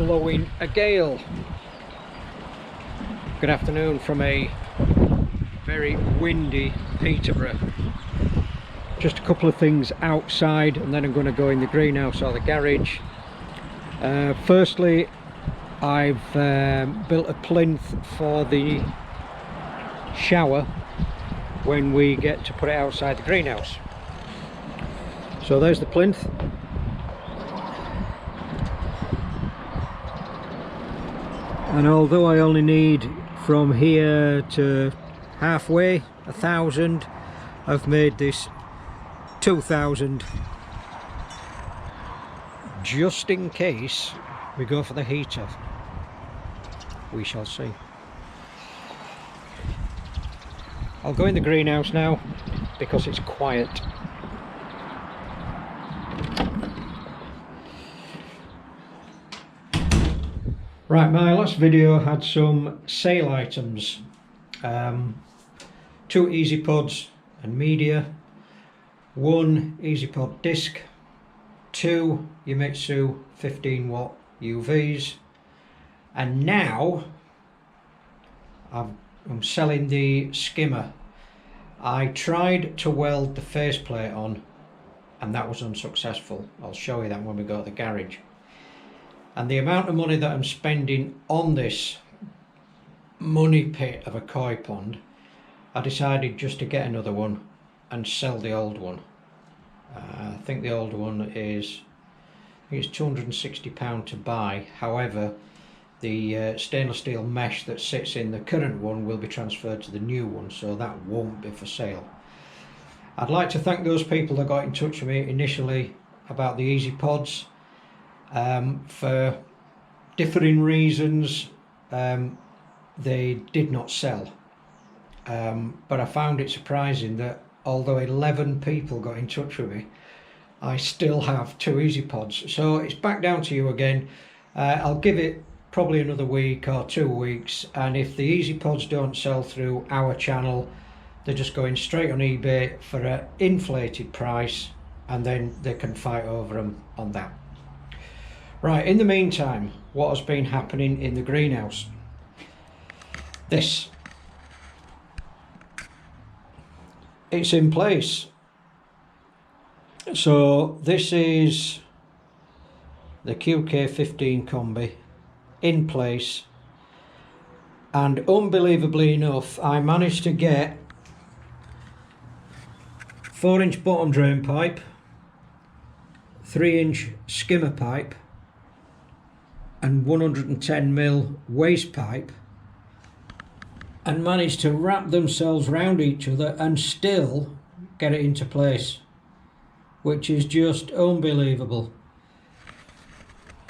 blowing a gale. Good afternoon from a very windy Peterborough. Just a couple of things outside and then I'm going to go in the greenhouse or the garage. Firstly, I've built a plinth for the shower when we get to put it outside the greenhouse. So there's the plinth. And although I only need from here to halfway 1,000, I've made this 2,000 just in case we go for the heater. We shall see. I'll go in the greenhouse now because it's quiet. Right, my last video had some sale items. 2 easy pods and media, 1 easy pod disc, 2 Yamitsu 15 watt UVs, and now I'm selling the Skimmer. I tried to weld the faceplate on and that was unsuccessful. I'll show you that when we go to the garage. And the amount of money that I'm spending on this money pit of a koi pond, I decided just to get another one and sell the old one. I think the old one is, I think it's £260 to buy. However, the stainless steel mesh that sits in the current one will be transferred to the new one, so that won't be for sale. I'd like to thank those people that got in touch with me initially about the easy pods. For differing reasons, they did not sell, but I found it surprising that although 11 people got in touch with me, I still have 2 easy pods. So it's back down to you again. I'll give it probably another week or 2 weeks, and if the easy pods don't sell through our channel, they're just going straight on eBay for an inflated price, and then they can fight over them on that. Right, in the meantime, what has been happening in the greenhouse? This. It's in place. So this is the QK15 Combi in place, and unbelievably enough, I managed to get 4-inch bottom drain pipe, 3-inch skimmer pipe, and 110mm waste pipe, and managed to wrap themselves round each other and still get it into place, which is just unbelievable.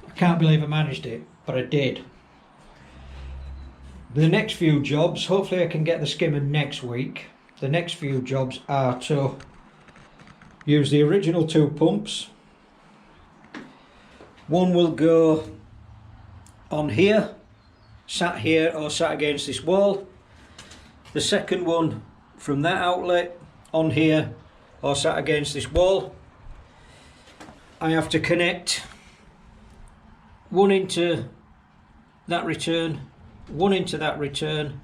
I can't believe I managed it, but I did. The next few jobs, hopefully I can get the skimmer next week. The next few jobs are to use the original 2 pumps. One will go on here, sat here or sat against this wall. The second one from that outlet on here or sat against this wall. I have to connect one into that return, one into that return.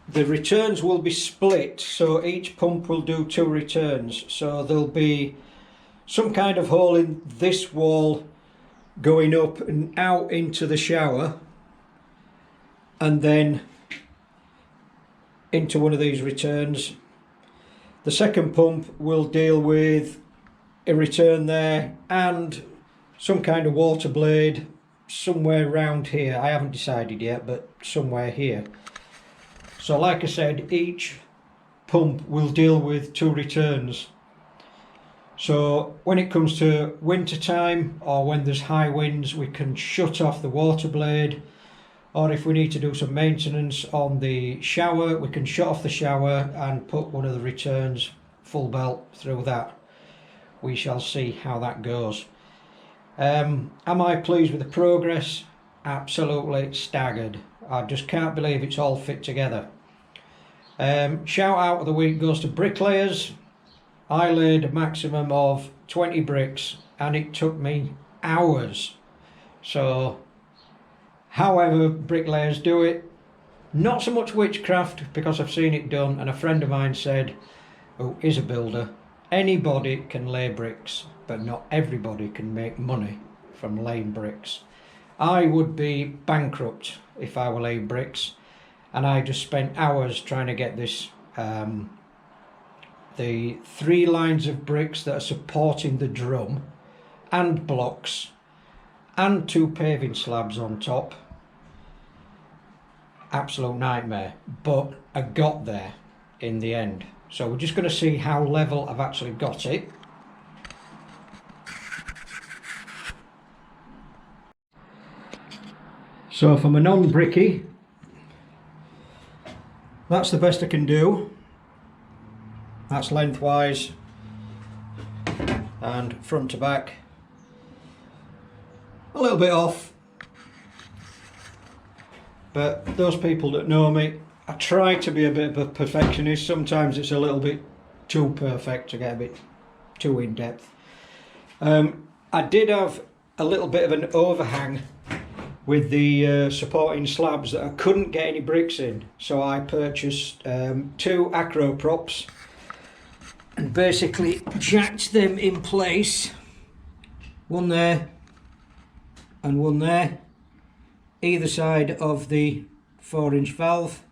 The returns will be split, so each pump will do 2 returns. So there'll be some kind of hole in this wall going up and out into the shower, and then into one of these returns. The second pump will deal with a return there and some kind of water blade somewhere around here. I haven't decided yet, but somewhere here. So like I said, each pump will deal with 2 returns. So when it comes to winter time or when there's high winds, we can shut off the water blade, or if we need to do some maintenance on the shower, we can shut off the shower and put one of the returns full belt through that. We shall see how that goes. Am I pleased with the progress? Absolutely staggered. I just can't believe it's all fit together. Shout out of the week goes to bricklayers. I laid a maximum of 20 bricks and it took me hours So however bricklayers do it, not so much witchcraft, because I've seen it done, and a friend of mine said, who is a builder, anybody can lay bricks, but not everybody can make money from laying bricks. I would be bankrupt if I were laying bricks, and I just spent hours trying to get this the 3 lines of bricks that are supporting the drum and blocks and 2 paving slabs on top. Absolute nightmare, but I got there in the end. So we're just going to see how level I've actually got it. So from a non-bricky, that's the best I can do. That's lengthwise and front to back. A little bit off, but those people that know me, I try to be a bit of a perfectionist. Sometimes it's a little bit too perfect, to get a bit too in depth. I did have a little bit of an overhang with the supporting slabs that I couldn't get any bricks in, so I purchased 2 acro props and basically jacked them in place, one there and one there, either side of the 4-inch valve,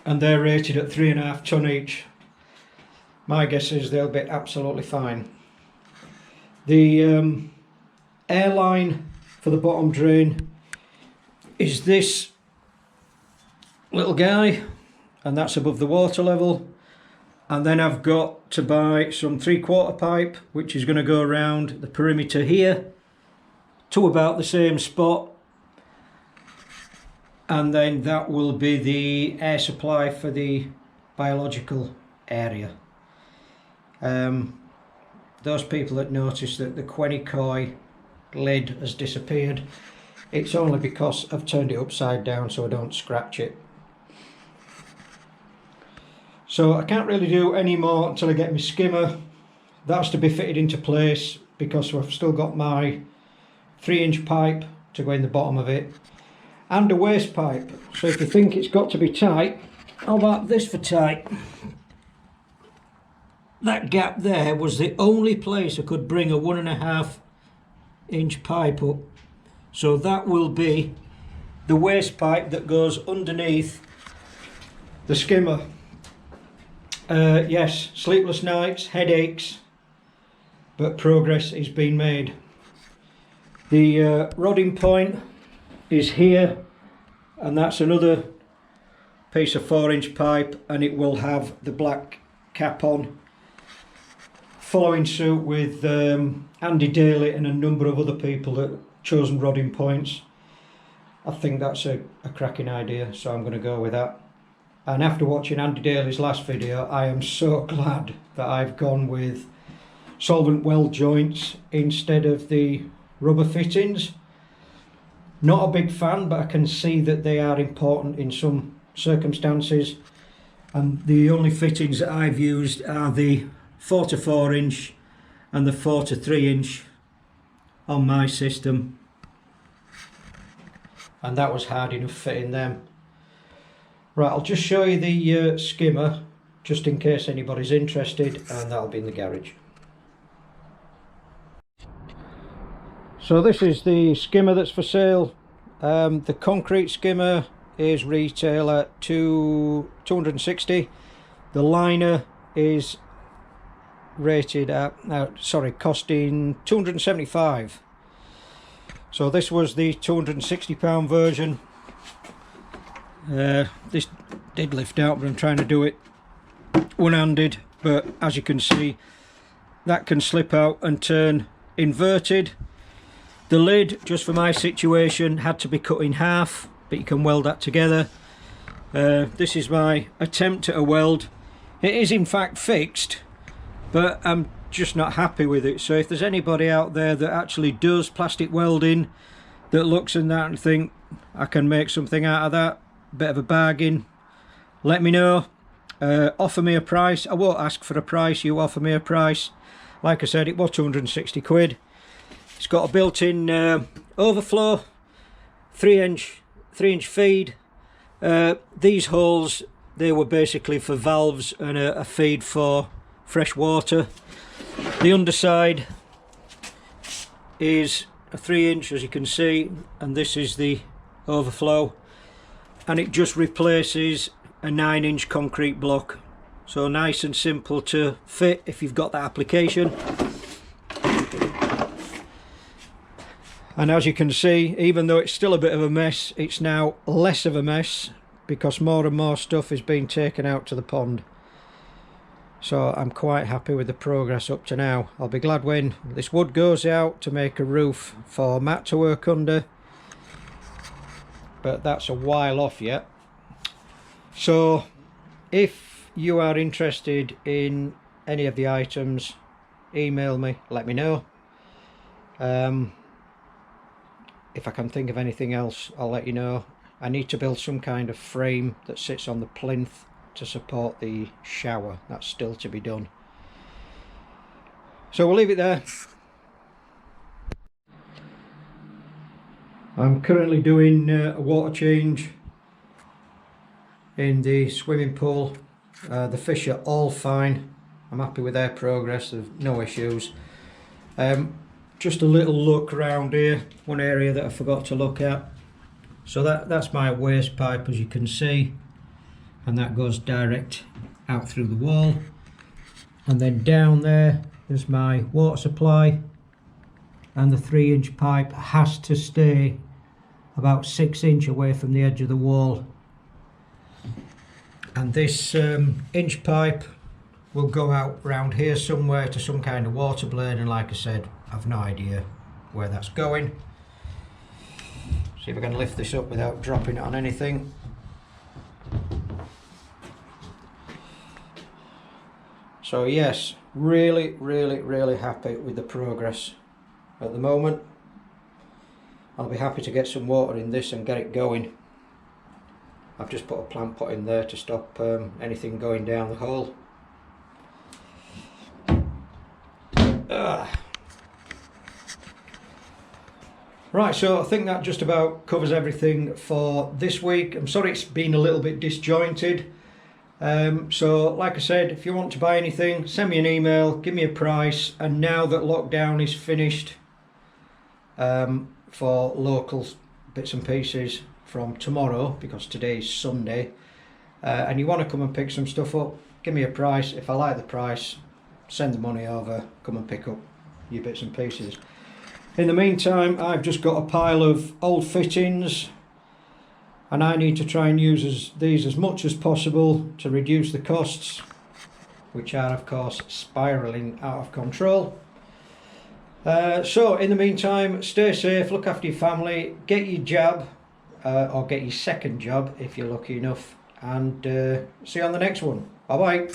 and they're rated at 3.5 ton each. My guess is they'll be absolutely fine. The airline for the bottom drain is this little guy, and that's above the water level. And then I've got to buy some 3/4 pipe, which is going to go around the perimeter here to about the same spot, and then that will be the air supply for the biological area. Those people that notice that the Quenicoi lid has disappeared, it's only because I've turned it upside down so I don't scratch it. So I can't really do any more until I get my skimmer. That's to be fitted into place, because I've still got my 3-inch pipe to go in the bottom of it and a waste pipe. So if you think it's got to be tight, how about this for tight? That gap there was the only place I could bring a 1.5-inch pipe up. So that will be the waste pipe that goes underneath the skimmer. Yes, sleepless nights, headaches, but progress is being made. The rodding point is here, and that's another piece of 4-inch pipe, and it will have the black cap on. Following suit with Andy Daly and a number of other people that chosen rodding points. I think that's a cracking idea, so I'm going to go with that. And after watching Andy Daly's last video, I am so glad that I've gone with solvent weld joints instead of the rubber fittings. Not a big fan, but I can see that they are important in some circumstances. And the only fittings that I've used are the 4 to 4-inch and the 4 to 3-inch on my system. And that was hard enough fitting them. Right, I'll just show you the skimmer, just in case anybody's interested, and that'll be in the garage. So this is the skimmer that's for sale. The concrete skimmer is retail at $260. The liner is rated at, costing $275. So this was the £260 version. This did lift out, but I'm trying to do it one-handed, but as you can see, that can slip out and turn inverted. The lid, just for my situation, had to be cut in half, but you can weld that together. This is my attempt at a weld. It is in fact fixed, but I'm just not happy with it. So if there's anybody out there that actually does plastic welding, that looks in that and think I can make something out of that, bit of a bargain, let me know. Offer me a price. I won't ask for a price, you offer me a price. Like I said, it was 260 quid. It's got a built-in overflow, 3-inch feed. These holes, they were basically for valves and a feed for fresh water. The underside is a 3-inch, as you can see, and this is the overflow, and it just replaces a 9-inch concrete block. So nice and simple to fit if you've got that application. And as you can see, even though it's still a bit of a mess, it's now less of a mess because more and more stuff is being taken out to the pond. So I'm quite happy with the progress up to now. I'll be glad when this wood goes out to make a roof for Matt to work under, but that's a while off yet. So if you are interested in any of the items, email me, let me know. If I can think of anything else, I'll let you know. I need to build some kind of frame that sits on the plinth to support the shower. That's still to be done. So we'll leave it there. I'm currently doing a water change in the swimming pool. The fish are all fine. I'm happy with their progress. There's no issues. Just a little look around here, one area that I forgot to look at. So that's my waste pipe, as you can see, and that goes direct out through the wall. And then down there's my water supply, and the 3-inch pipe has to stay about 6 inch away from the edge of the wall. And this inch pipe will go out round here somewhere to some kind of water blade, and like I said, I've no idea where that's going. See if I can lift this up without dropping it on anything. So yes, really happy with the progress at the moment. I'll be happy to get some water in this and get it going. I've just put a plant pot in there to stop anything going down the hole. Right, so I think that just about covers everything for this week. I'm sorry it's been a little bit disjointed. So like I said, if you want to buy anything, send me an email, give me a price. And now that lockdown is finished for local bits and pieces from tomorrow, because today's Sunday, and you want to come and pick some stuff up, give me a price. If I like the price, send the money over, come and pick up your bits and pieces. In the meantime, I've just got a pile of old fittings, and I need to try and use these as much as possible to reduce the costs, which are of course spiralling out of control. So in the meantime, stay safe, look after your family, get your jab, or get your second job if you're lucky enough, and see you on the next one. Bye bye.